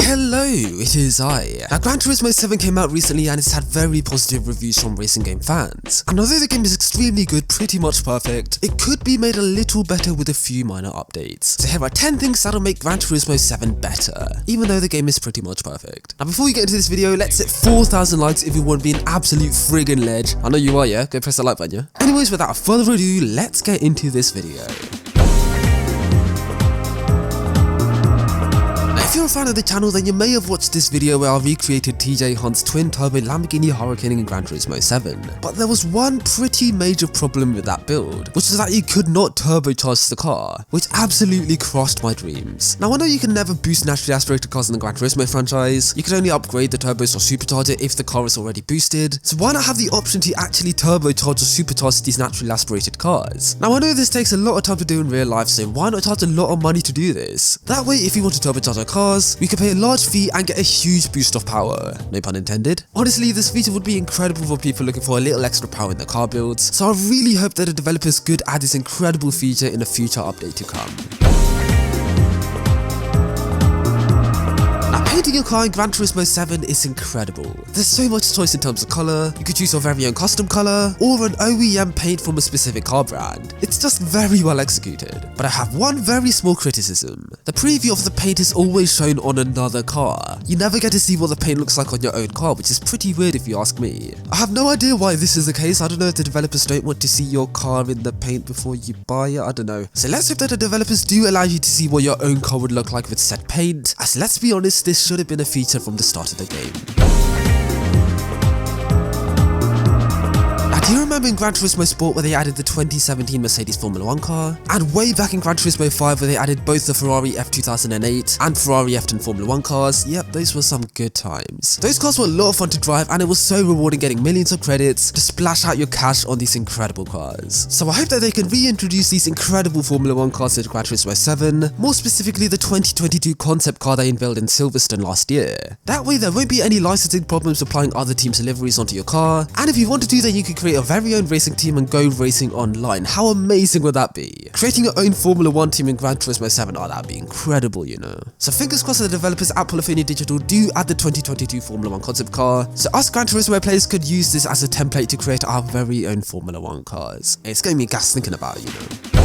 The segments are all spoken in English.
Hello, it is I. Now, Gran Turismo 7 came out recently and it's had very positive reviews from racing game fans. And although the game is extremely good, pretty much perfect, it could be made a little better with a few minor updates. So here are 10 things that'll make Gran Turismo 7 better, even though the game is pretty much perfect. Now before we get into this video, let's hit 4,000 likes if you want to be an absolute friggin' ledge. I know you are, yeah? Go press the like button, yeah? Anyways, without further ado, let's get into this video. If you're a fan of the channel, then you may have watched this video where I recreated TJ Hunt's twin-turbo Lamborghini Hurricane in Gran Turismo 7. But there was one pretty major problem with that build, which was that you could not turbocharge the car, which absolutely crushed my dreams. Now I know you can never boost naturally aspirated cars in the Gran Turismo franchise, you can only upgrade the turbos or supercharge it if the car is already boosted, so why not have the option to actually turbocharge or supercharge these naturally aspirated cars? Now I know this takes a lot of time to do in real life, so why not charge a lot of money to do this? That way, if you want to turbocharge a car, we could pay a large fee and get a huge boost of power. No pun intended. Honestly, this feature would be incredible for people looking for a little extra power in their car builds, so I really hope that the developers could add this incredible feature in a future update to come. Painting your car in Gran Turismo 7 is incredible. There's so much choice in terms of colour, you could choose your very own custom colour, or an OEM paint from a specific car brand. It's just very well executed. But I have one very small criticism. The preview of the paint is always shown on another car. You never get to see what the paint looks like on your own car, which is pretty weird if you ask me. I have no idea why this is the case. I don't know if the developers don't want to see your car in the paint before you buy it, I don't know. So let's hope that the developers do allow you to see what your own car would look like with said paint, as let's be honest, this should have been a feature from the start of the game. Do you remember in Gran Turismo Sport where they added the 2017 Mercedes Formula 1 car? And way back in Gran Turismo 5 where they added both the Ferrari F2008 and Ferrari F10 Formula 1 cars? Yep, those were some good times. Those cars were a lot of fun to drive and it was so rewarding getting millions of credits to splash out your cash on these incredible cars. So I hope that they can reintroduce these incredible Formula 1 cars to Gran Turismo 7, more specifically the 2022 concept car they unveiled in Silverstone last year. That way there won't be any licensing problems applying other teams' liveries onto your car, and if you want to do, then you can create a very own racing team and go racing online. How amazing would that be? Creating your own Formula 1 team in Gran Turismo 7, oh, that'd be incredible, you know. So fingers crossed that the developers at Polyphony Digital do add the 2022 Formula 1 concept car, so us Gran Turismo players could use this as a template to create our very own Formula 1 cars. It's getting me gas thinking about it, you know.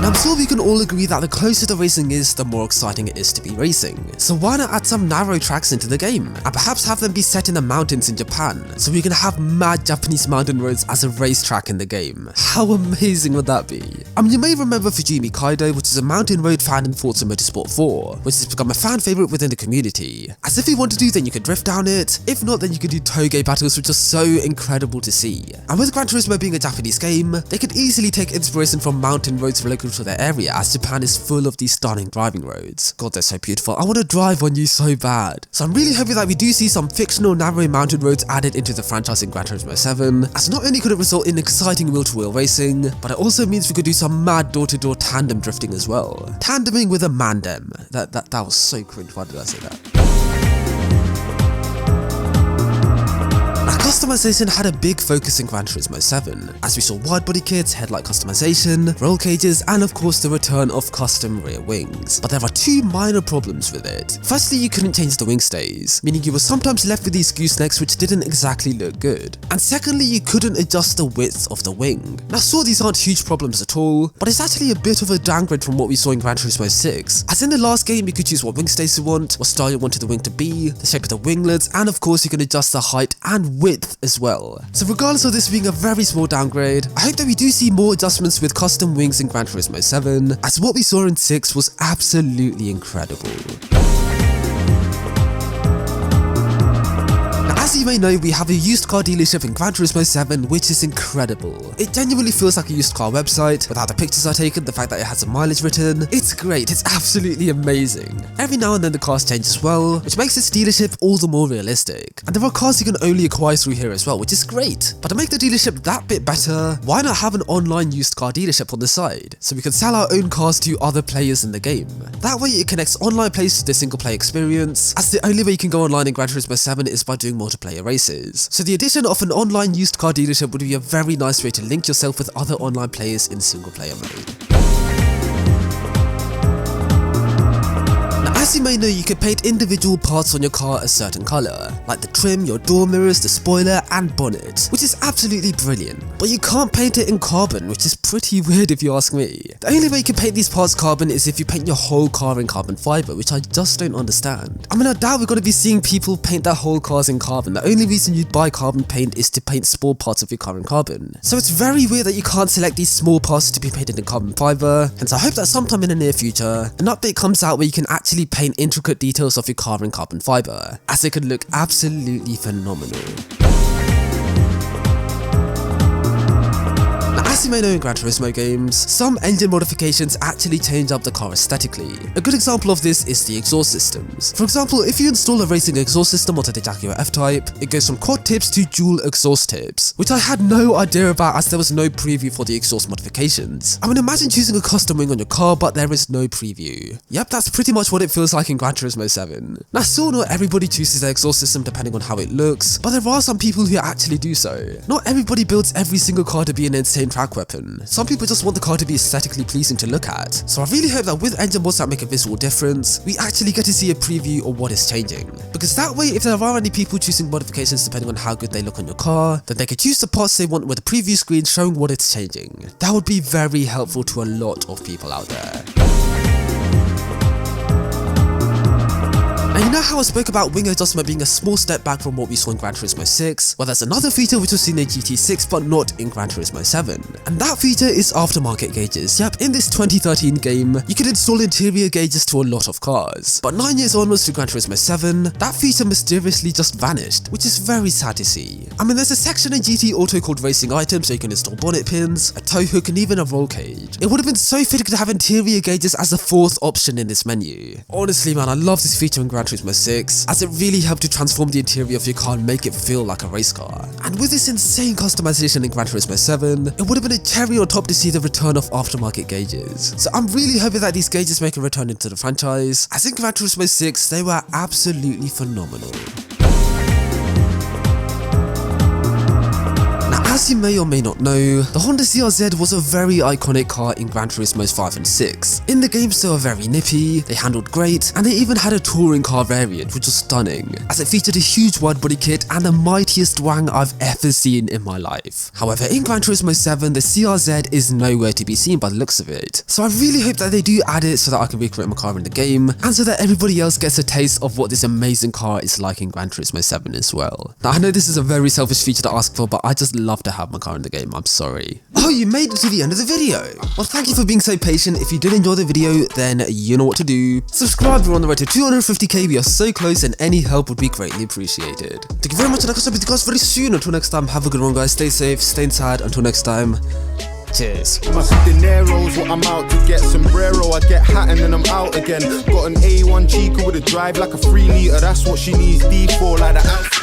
I'm sure we can all agree that the closer the racing is, the more exciting it is to be racing. So why not add some narrow tracks into the game? And perhaps have them be set in the mountains in Japan, so we can have mad Japanese mountain roads as a racetrack in the game. How amazing would that be? You may remember Fujimi Kaido, which is a mountain road fan in Forza Motorsport 4, which has become a fan favourite within the community. As if you want to do, then you could drift down it. If not, then you could do toge battles, which are so incredible to see. And with Gran Turismo being a Japanese game, they could easily take inspiration from mountain roads local to their area, as Japan is full of these stunning driving roads. God, they're so beautiful. I want to drive on you so bad. So I'm really hoping that we do see some fictional narrow mountain roads added into the franchise in Gran Turismo 7, as not only could it result in exciting wheel-to-wheel racing, but it also means we could do some mad door-to-door tandem drifting as well. Tandeming with a mandem. That was so cringe. Why did I say that? Customization had a big focus in Gran Turismo 7, as we saw wide body kits, headlight customization, roll cages, and of course the return of custom rear wings. But there are two minor problems with it. Firstly, you couldn't change the wing stays, meaning you were sometimes left with these goosenecks which didn't exactly look good. And secondly, you couldn't adjust the width of the wing. Now sure, these aren't huge problems at all, but it's actually a bit of a downgrade from what we saw in Gran Turismo 6, as in the last game you could choose what wing stays you want, what style you wanted the wing to be, the shape of the winglets, and of course you can adjust the height and width as well. So regardless of this being a very small downgrade, I hope that we do see more adjustments with custom wings in Gran Turismo 7, as what we saw in 6 was absolutely incredible. As you may know, we have a used car dealership in Gran Turismo 7, which is incredible. It genuinely feels like a used car website, with how the pictures are taken, the fact that it has a mileage written. It's great, it's absolutely amazing. Every now and then the cars change as well, which makes this dealership all the more realistic. And there are cars you can only acquire through here as well, which is great. But to make the dealership that bit better, why not have an online used car dealership on the side, so we can sell our own cars to other players in the game. That way it connects online players to the single player experience, as the only way you can go online in Gran Turismo 7 is by doing multiplayer races. So the addition of an online used car dealership would be a very nice way to link yourself with other online players in single player mode. As you may know, you can paint individual parts on your car a certain colour, like the trim, your door mirrors, the spoiler and bonnet, which is absolutely brilliant. But you can't paint it in carbon, which is pretty weird if you ask me. The only way you can paint these parts carbon is if you paint your whole car in carbon fibre, which I just don't understand. I mean, I doubt we're going to be seeing people paint their whole cars in carbon. The only reason you'd buy carbon paint is to paint small parts of your car in carbon. So it's very weird that you can't select these small parts to be painted in carbon fibre, and so I hope that sometime in the near future, an update comes out where you can actually paint intricate details of your car in carbon fibre, as it could look absolutely phenomenal. As you may know in Gran Turismo games, some engine modifications actually change up the car aesthetically. A good example of this is the exhaust systems. For example, if you install a racing exhaust system onto the Jaguar F-Type, it goes from quad tips to dual exhaust tips, which I had no idea about as there was no preview for the exhaust modifications. I mean, imagine choosing a custom wing on your car but there is no preview. Yep, that's pretty much what it feels like in Gran Turismo 7. Now, still not everybody chooses their exhaust system depending on how it looks, but there are some people who actually do so. Not everybody builds every single car to be an insane track weapon. Some people just want the car to be aesthetically pleasing to look at. So I really hope that with engine mods that make a visual difference, we actually get to see a preview of what is changing. Because that way, if there are any people choosing modifications depending on how good they look on your car, then they can choose the parts they want with a preview screen showing what it's changing. That would be very helpful to a lot of people out there. And you know how I spoke about wing adjustment being a small step back from what we saw in Gran Turismo 6? Well, there's another feature which was seen in GT6 but not in Gran Turismo 7. And that feature is aftermarket gauges. Yep, in this 2013 game, you could install interior gauges to a lot of cars. But 9 years onwards to Gran Turismo 7, that feature mysteriously just vanished, which is very sad to see. I mean, there's a section in GT Auto called Racing Items so you can install bonnet pins, a tow hook and even a roll cage. It would have been so fitting to have interior gauges as the fourth option in this menu. Honestly man, I love this feature in Gran Turismo 6, as it really helped to transform the interior of your car and make it feel like a race car. And with this insane customization in Gran Turismo 7, it would have been a cherry on top to see the return of aftermarket gauges. So I'm really hoping that these gauges make a return into the franchise, as in Gran Turismo 6 they were absolutely phenomenal. As you may or may not know, the Honda CR-Z was a very iconic car in Gran Turismos 5 and 6. In the games they were very nippy, they handled great, and they even had a touring car variant which was stunning, as it featured a huge wide body kit and the mightiest wang I've ever seen in my life. However, in Gran Turismo 7, the CR-Z is nowhere to be seen by the looks of it. So I really hope that they do add it so that I can recreate my car in the game, and so that everybody else gets a taste of what this amazing car is like in Gran Turismo 7 as well. Now I know this is a very selfish feature to ask for, but I just love to have my car in the game, I'm sorry. Oh, you made it to the end of the video! Well, thank you for being so patient. If you did enjoy the video, then you know what to do. Subscribe, we're on the road to 250k, we are so close and any help would be greatly appreciated. Thank you very much and I'll catch up with you guys very soon. Until next time, have a good one guys, stay safe, stay inside, until next time, cheers. My dineros, what I'm out to get, sombrero, I get hat and then I'm out again. Got an A1 Chica with a drive like a 3 litre, that's what she needs D4 like that.